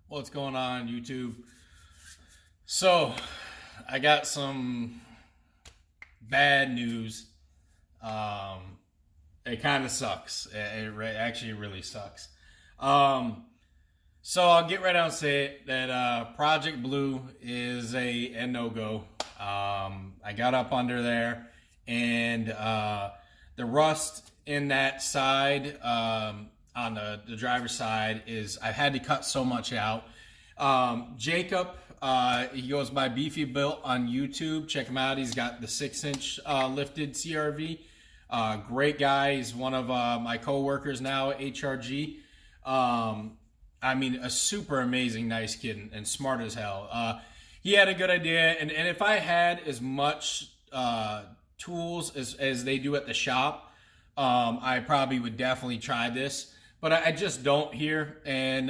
What's going on, YouTube? So, I got some bad news. It kind of sucks. Actually really sucks. Um, so I'll get right out and say it that Project Blue is a no-go. I got up under there, and the rust in that side, on the driver's side, is I've had to cut so much out. Jacob, he goes by Beefy Built on YouTube. Check him out. He's got the 6-inch lifted CRV. Great guy. He's one of my co-workers now at HRG. I mean, a super amazing, nice kid and smart as hell. He had a good idea, and if I had as much tools as they do at the shop, I probably would definitely try this. But I just don't here, and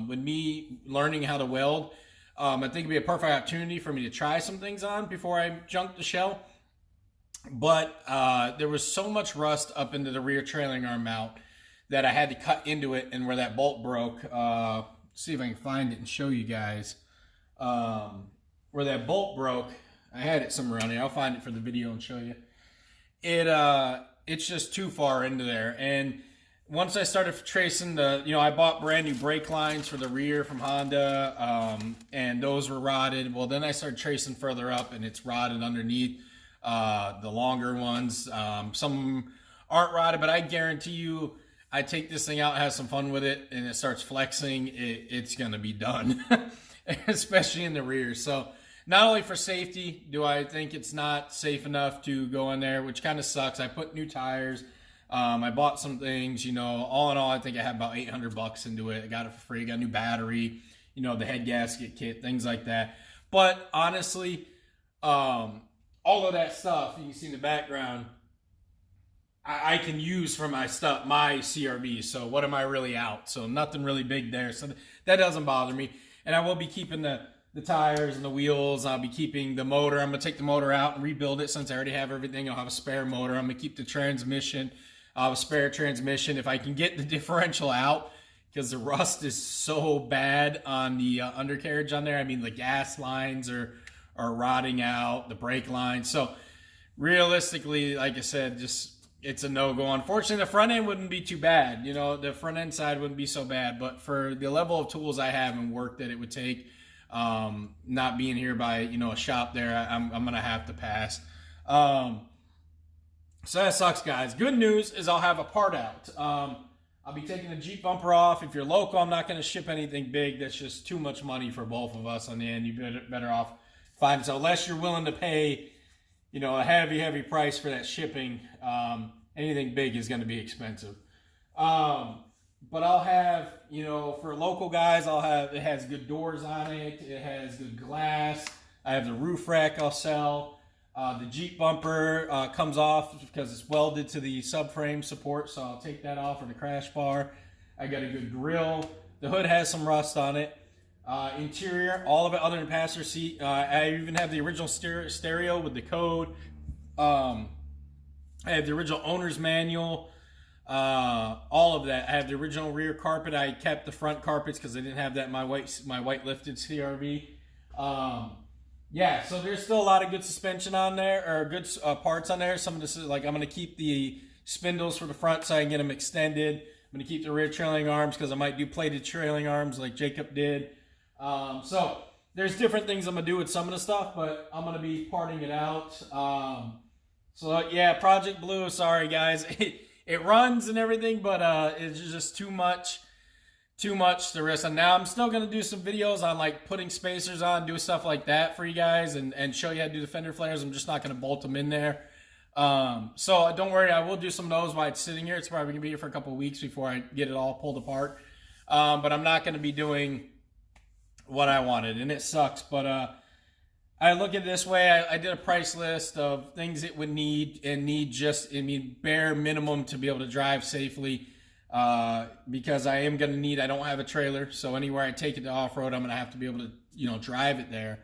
with me learning how to weld, I think it'd be a perfect opportunity for me to try some things on before I junk the shell. But there was so much rust up into the rear trailing arm mount that I had to cut into it, and where that bolt broke, see if I can find it and show you guys. Where that bolt broke, I had it somewhere around here. I'll find it for the video and show you. It's just too far into there, and once I started tracing I bought brand new brake lines for the rear from Honda, and those were rotted. Well, then I started tracing further up, and it's rotted underneath the longer ones. Some aren't rotted, but I guarantee you, I take this thing out, have some fun with it, and it starts flexing, it's going to be done, especially in the rear. So not only for safety do I think it's not safe enough to go in there, which kind of sucks. I put new tires. I bought some things, all in all, I think I had about $800 into it. I got it for free. Got a new battery, the head gasket kit, things like that. But honestly, all of that stuff you can see in the background, I can use for my stuff, my CRV. So what am I really out? So nothing really big there. So that doesn't bother me. And I will be keeping the tires and the wheels. I'll be keeping the motor. I'm going to take the motor out and rebuild it since I already have everything. I'll have a spare motor. I'm going to keep the transmission. I'll have a spare transmission. If I can get the differential out, because the rust is so bad on the undercarriage on there. I mean, the gas lines are rotting out, the brake lines. So realistically, like I said, it's a no-go. Unfortunately, the front end wouldn't be too bad. The front end side wouldn't be so bad. But for the level of tools I have and work that it would take, not being here by a shop there, I'm gonna have to pass. So that sucks, guys. Good news is I'll have a part out. I'll be taking the Jeep bumper off. If you're local, I'm not going to ship anything big. That's just too much money for both of us on the end. You're better off finding. So unless you're willing to pay, a heavy price for that shipping, anything big is going to be expensive. But I'll have, for local guys, it has good doors on it. It has good glass. I have the roof rack I'll sell. The Jeep bumper comes off because it's welded to the subframe support, so I'll take that off, or the crash bar. I got a good grill. The hood has some rust on it. Interior, all of it other than passenger seat. I even have the original stereo with the code. I have the original owner's manual. All of that. I have the original rear carpet. I kept the front carpets because I didn't have that in my white lifted CRV. Yeah, so there's still a lot of good suspension on there, or good parts on there. Some of this is I'm going to keep the spindles for the front so I can get them extended. I'm going to keep the rear trailing arms because I might do plated trailing arms like Jacob did. So there's different things I'm going to do with some of the stuff, but I'm going to be parting it out. So yeah, Project Blue, sorry guys. It runs and everything, but it's just too much to risk. And now I'm still going to do some videos on putting spacers on, do stuff like that for you guys, and show you how to do the fender flares. I'm just not going to bolt them in there. So don't worry, I will do some of those while it's sitting here. It's probably going to be here for a couple of weeks before I get it all pulled apart. But I'm not going to be doing what I wanted, and it sucks. But I look at it this way. I did a price list of things it would need, and bare minimum to be able to drive safely. Because I am going to need, I don't have a trailer, so anywhere I take it to off-road, I'm going to have to be able to, drive it there.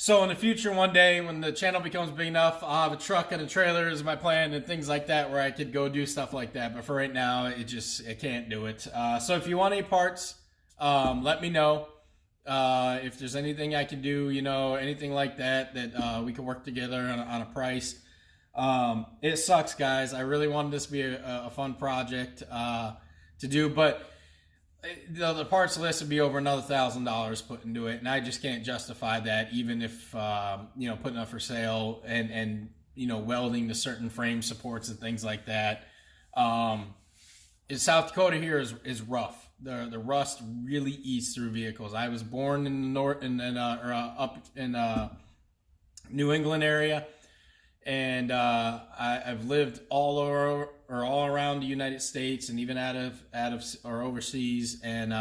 So in the future, one day, when the channel becomes big enough, I'll have a truck and a trailer is my plan, and things like that, where I could go do stuff like that. But for right now, it can't do it. So if you want any parts, Let me know if there's anything I can do, anything like that we can work together on a price. It sucks, guys. I really wanted this to be a fun project to do, but the parts list would be over another $1,000 put into it, and I just can't justify that, even if putting up for sale and welding to certain frame supports and things like that. In South Dakota here is rough. The rust really eats through vehicles. I was born in the north up in New England area, and I've lived all around the United States and even out of or overseas. And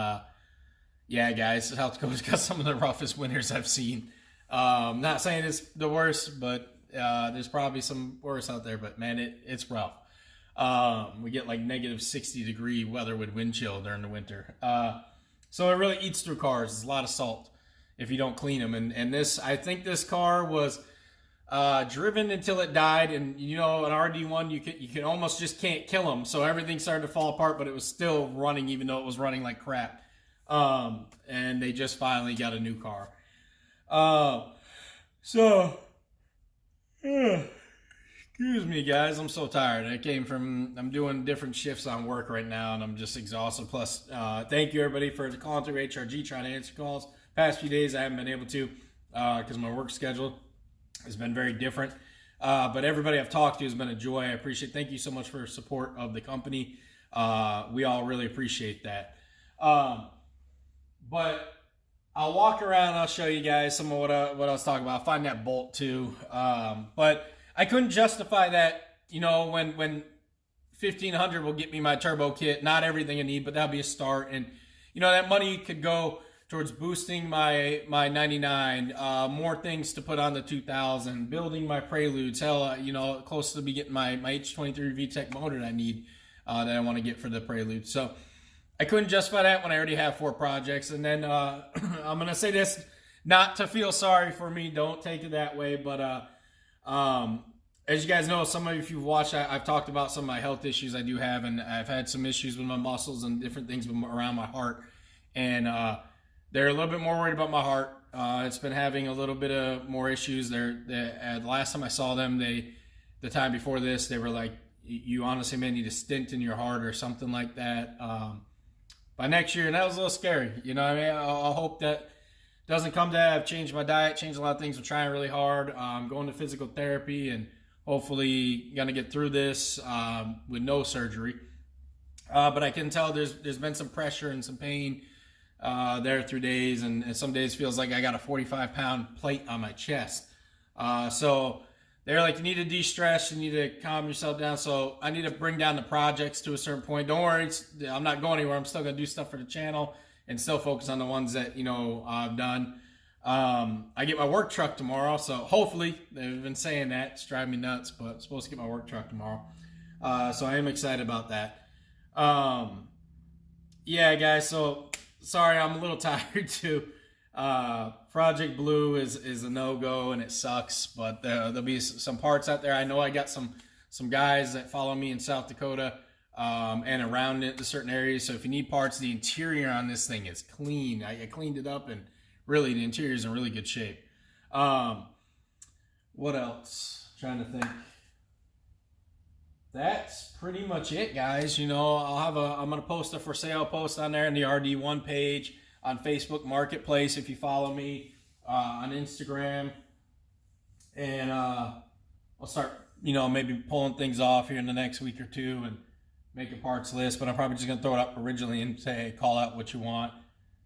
yeah, guys, South Dakota's got some of the roughest winters I've seen. Not saying it's the worst, but there's probably some worse out there. But man, it's rough. We get like negative 60-degree weather with wind chill during the winter. So it really eats through cars. It's a lot of salt if you don't clean them. And I think this car was driven until it died. And an RD1, you can almost just can't kill them. So everything started to fall apart, but it was still running, even though it was running like crap. And they just finally got a new car. Excuse me, guys. I'm so tired. I'm doing different shifts on work right now, and I'm just exhausted. Plus, thank you, everybody, for calling through HRG, trying to answer calls. Past few days, I haven't been able to because my work schedule has been very different. But everybody I've talked to has been a joy. I appreciate it. Thank you so much for your support of the company. We all really appreciate that. But I'll walk around and I'll show you guys some of what I was talking about. I'll find that bolt, too. But I couldn't justify that, when 1,500 will get me my turbo kit, not everything I need, but that'll be a start. And, that money could go towards boosting my 99, more things to put on the 2000, building my Preludes, hell, close to be getting my H23 VTEC motor that I need, that I want to get for the Prelude. So I couldn't justify that when I already have 4 projects. And then I'm going to say this, not to feel sorry for me, don't take it that way, but as you guys know, some of you, if you've watched, I've talked about some of my health issues I do have, and I've had some issues with my muscles and different things around my heart. And they're a little bit more worried about my heart. It's been having a little bit of more issues. The last time I saw them, the time before this, they were like, you honestly may need a stent in your heart or something like that by next year. And that was a little scary. I hope that doesn't come to that. I've changed my diet, changed a lot of things. I'm trying really hard. I'm going to physical therapy and hopefully going to get through this with no surgery. But I can tell there's been some pressure and some pain there through days. And some days feels like I got a 45-pound plate on my chest. So they're like, you need to de-stress. You need to calm yourself down. So I need to bring down the projects to a certain point. Don't worry. I'm not going anywhere. I'm still going to do stuff for the channel and still focus on the ones that, I've done. I get my work truck tomorrow, so hopefully, they've been saying that, it's driving me nuts, but I'm supposed to get my work truck tomorrow. So I am excited about that. Yeah, guys, so sorry, I'm a little tired too. Project Blue is a no-go and it sucks, but there'll be some parts out there. I know I got some guys that follow me in South Dakota and around the certain areas. So if you need parts, the interior on this thing is clean. I cleaned it up, and really the interior is in really good shape. What else? Trying to think. That's pretty much it, guys. I'm gonna post a for sale post on there in the RD1 page on Facebook Marketplace if you follow me on Instagram, and I'll start maybe pulling things off here in the next week or two and make a parts list. But I'm probably just gonna throw it up originally and say call out what you want,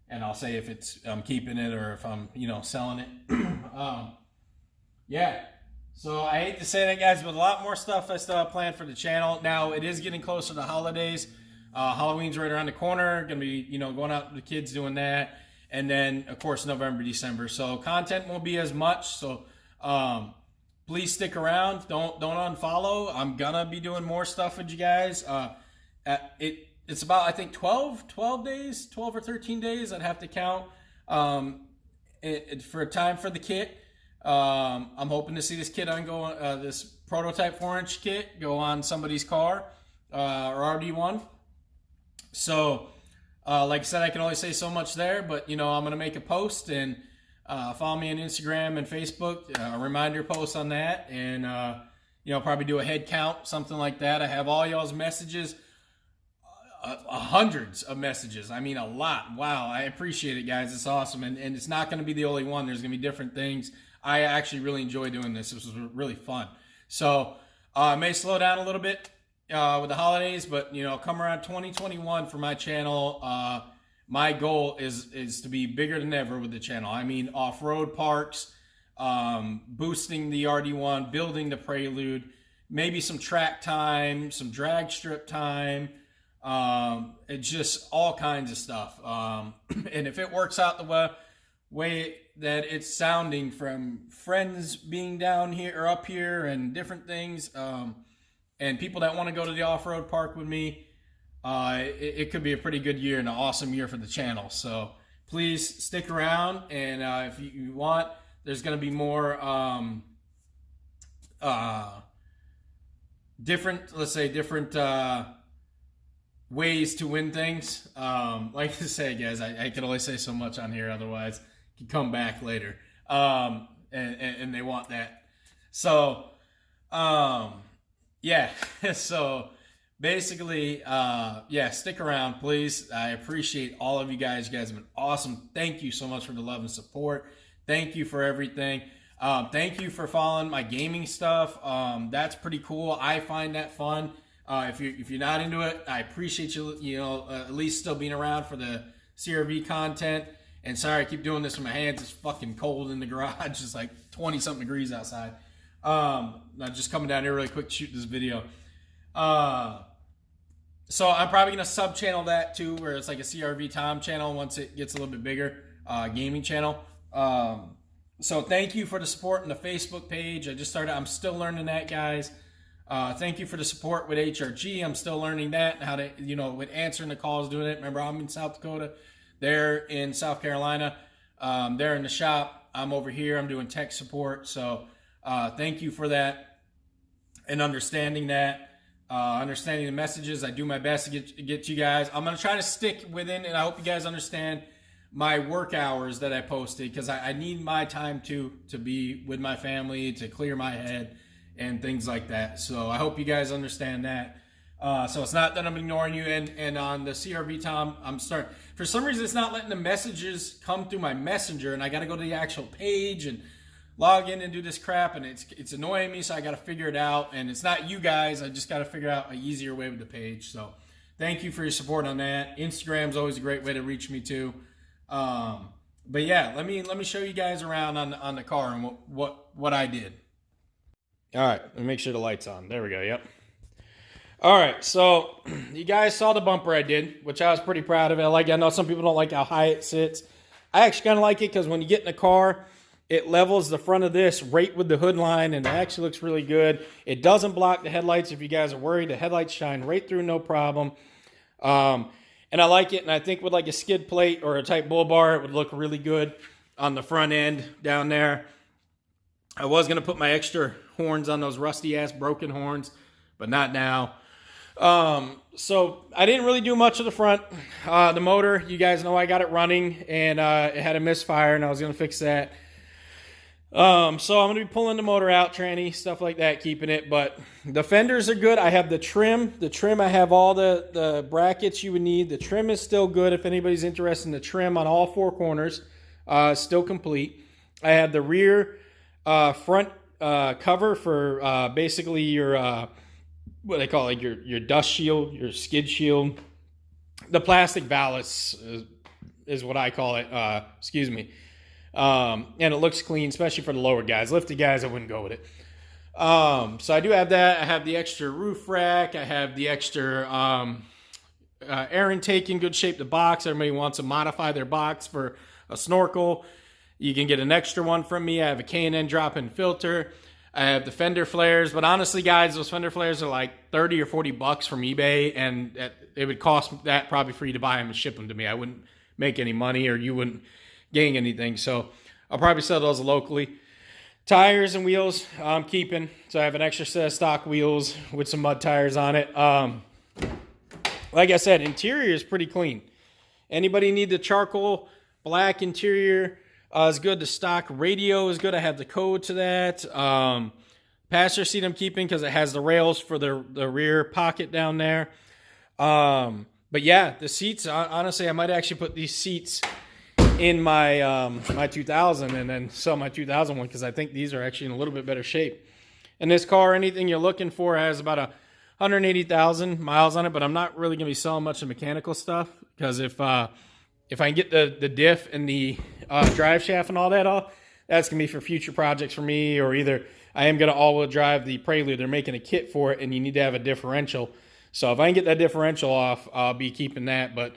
and I'll say if I'm keeping it or if I'm selling it. Yeah. So I hate to say that, guys, but a lot more stuff I still have planned for the channel. Now it is getting closer to the holidays. Halloween's right around the corner. Gonna be going out with the kids doing that, and then of course November, December. So content won't be as much. So please stick around. Don't unfollow. I'm gonna be doing more stuff with you guys. It's about, I think, 12 days, 12 or 13 days. I'd have to count for time for the kit. I'm hoping to see this kit this prototype 4-inch kit go on somebody's car or RD1. So Like I said, I can only say so much there, but I'm going to make a post and follow me on Instagram and Facebook, a reminder post on that, and probably do a head count, something like that. I have all y'all's messages, hundreds of messages. I mean, a lot. Wow, I appreciate it, guys. It's awesome, and it's not going to be the only one. There's going to be different things. I actually really enjoy doing this. This was really fun. So I may slow down a little bit with the holidays, but come around 2021 for my channel. My goal is to be bigger than ever with the channel. I mean, off-road parks, boosting the RD1, building the Prelude, maybe some track time, some drag strip time, it's just all kinds of stuff. And if it works out the way that it's sounding from friends being down here or up here and different things, and people that want to go to the off-road park with me, it could be a pretty good year and an awesome year for the channel. So please stick around, and if you want, there's going to be more different ways to win things. Like I say, guys, I can only say so much on here, otherwise you can come back later. And they want that. So yeah. So basically, stick around, please. I appreciate all of you guys. You guys have been awesome. Thank you so much for the love and support. Thank you for everything. Thank you for following my gaming stuff. That's pretty cool. I find that fun. If you're not into it, I appreciate you, at least still being around for the CRV content. And sorry, I keep doing this with my hands. It's fucking cold in the garage. It's like 20-something degrees outside. I'm just coming down here really quick to shoot this video. So I'm probably going to sub-channel that too, where it's like a CRV Tom channel once it gets a little bit bigger, gaming channel. So thank you for the support on the Facebook page. I'm still learning that, guys. Thank you for the support with HRG. I'm still learning that, how to, with answering the calls, doing it. Remember, I'm in South Dakota. They're in South Carolina. They're in the shop. I'm over here. I'm doing tech support. So thank you for that and understanding that. Understanding the messages. I do my best to get you guys. I'm going to try to stick within, and I hope you guys understand my work hours that I posted, because I need my time to be with my family, to clear my head and things like that. So I hope you guys understand that. So it's not that I'm ignoring you. And on the CRV Tom, I'm starting, for some reason it's not letting the messages come through my messenger, and I got to go to the actual page and log in and do this crap, and it's annoying me, so I got to figure it out. And it's not you guys, I just got to figure out an easier way with the page. So thank you for your support on that. Instagram's always a great way to reach me too. But yeah, let me show you guys around on the car and what I did. All right, let me make sure the light's on. There we go. Yep. All right, so you guys saw the bumper I did, which I was pretty proud of it. I know some people don't like how high it sits. I actually kind of like it because when you get in the car, it levels the front of this right with the hood line, and it actually looks really good. It doesn't block the headlights if you guys are worried. The headlights shine right through, no problem. And I like it, and I think with like a skid plate or a type bull bar, it would look really good on the front end down there. I was going to put my extra horns on those rusty-ass broken horns, but not now. So I didn't really do much of the front. The motor, you guys know I got it running, and it had a misfire, and I was going to fix that. So I'm going to be pulling the motor out, tranny, stuff like that, keeping it. But the fenders are good. I have the trim. The trim, I have all the brackets you would need. The trim is still good if anybody's interested in the trim on all four corners. Still complete. I have the rear front cover for basically your, what they call it, your dust shield, your skid shield. The plastic valance is what I call it. Excuse me. And it looks clean, especially for the lower guys. Lifted guys, I wouldn't go with it. So I do have that. I have the extra roof rack. I have the extra air intake in good shape. The box, everybody wants to modify their box for a snorkel. You can get an extra one from me. I have a K&N drop-in filter. I have the fender flares. But honestly, guys, those fender flares are like 30 or 40 bucks from eBay. And it would cost that probably for you to buy them and ship them to me. I wouldn't make any money, or you wouldn't gain anything. So I'll probably sell those locally. Tires and wheels I'm keeping. So I have an extra set of stock wheels with some mud tires on it. Like I said, interior is pretty clean. Anybody need the charcoal black interior is good. The stock radio is good. I have the code to that. Passenger seat I'm keeping because it has the rails for the rear pocket down there. But yeah, the seats, honestly, I might actually put these seats in my my 2000 and then sell my 2001 because I think these are actually in a little bit better shape. And this car, anything you're looking for, has about 180,000 miles on it, but I'm not really going to be selling much of mechanical stuff because if I can get the diff and the drive shaft and all that off, that's going to be for future projects for me, or either I am going to all-wheel drive the Prelude. They're making a kit for it, and you need to have a differential. So if I can get that differential off, I'll be keeping that. But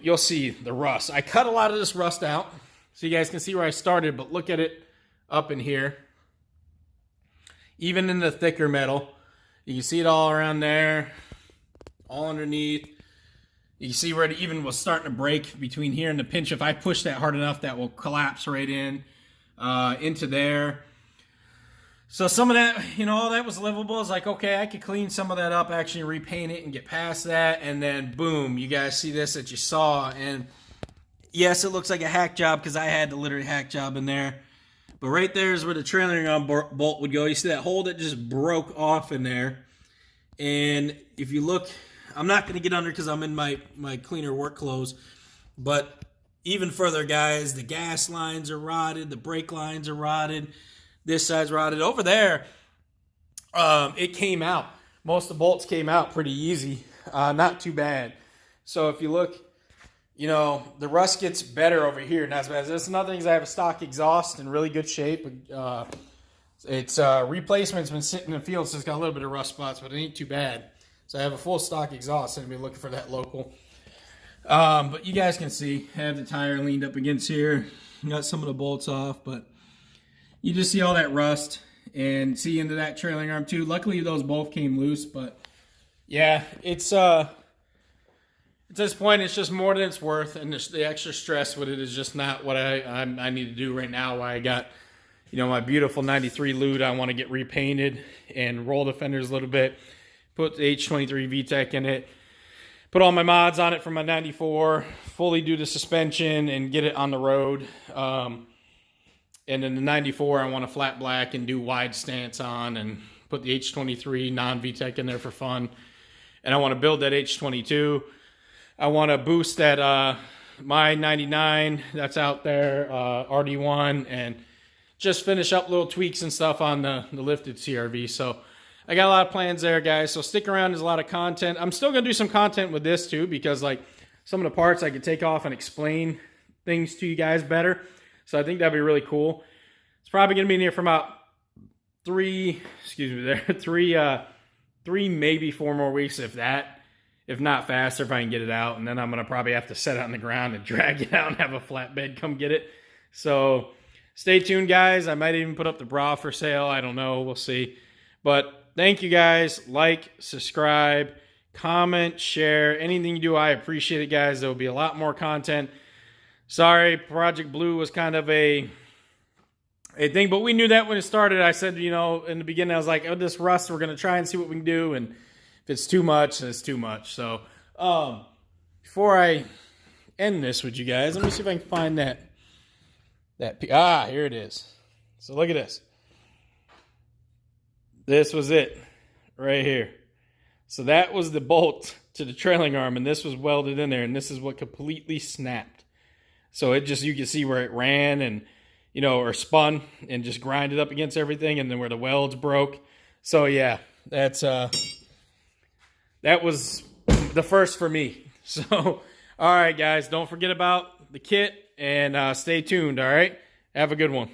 you'll see the rust. I cut a lot of this rust out so you guys can see where I started, but look at it up in here. Even in the thicker metal, you can see it all around there, all underneath. You can see where it even was starting to break between here and the pinch. If I push that hard enough, that will collapse right in into there. So some of that, all that was livable. It's like, okay, I could clean some of that up, actually repaint it and get past that. And then, boom, you guys see this that you saw. And yes, it looks like a hack job because I had the literally hack job in there. But right there is where the trailing arm bolt would go. You see that hole that just broke off in there. And if you look, I'm not going to get under because I'm in my cleaner work clothes. But even further, guys, the gas lines are rotted. The brake lines are rotted. This side's rotted. Over there, it came out. Most of the bolts came out pretty easy. Not too bad. So if you look, the rust gets better over here. Not as bad. That's another thing is I have a stock exhaust in really good shape. Its replacement's been sitting in the field, so it's got a little bit of rust spots, but it ain't too bad. So I have a full stock exhaust, and I'll be looking for that local. But you guys can see, I have the tire leaned up against here. Got some of the bolts off, but you just see all that rust and see into that trailing arm too. Luckily, those both came loose, but yeah, it's at this point, it's just more than it's worth, and the extra stress with it is just not what I need to do right now. Why I got, my beautiful 93 Lude I want to get repainted and roll the fenders a little bit, put the H23 VTEC in it, put all my mods on it from my 94, fully do the suspension and get it on the road. And then the 94, I want a flat black and do wide stance on and put the H23 non-VTEC in there for fun. And I want to build that H22. I want to boost that my 99 that's out there, RD1, and just finish up little tweaks and stuff on the lifted CRV. So I got a lot of plans there, guys. So stick around. There's a lot of content. I'm still going to do some content with this too, because like some of the parts I could take off and explain things to you guys better. So I think that'd be really cool. It's probably going to be in here for about three, maybe 4 more weeks, if that. If not faster, if I can get it out. And then I'm going to probably have to set it on the ground and drag it out and have a flatbed come get it. So stay tuned, guys. I might even put up the bra for sale. I don't know. We'll see. But thank you, guys. Like, subscribe, comment, share. Anything you do, I appreciate it, guys. There will be a lot more content. Sorry, Project Blue was kind of a thing, but we knew that when it started. I said, in the beginning, I was like, oh, this rust, we're going to try and see what we can do, and if it's too much, then it's too much. So, before I end this with you guys, let me see if I can find that. Here it is. So, look at this. This was it, right here. So, that was the bolt to the trailing arm, and this was welded in there, and this is what completely snapped. So it just, you can see where it ran and, or spun and just grinded up against everything, and then where the welds broke. So yeah, that was the first for me. So, all right, guys, don't forget about the kit and stay tuned, all right? Have a good one.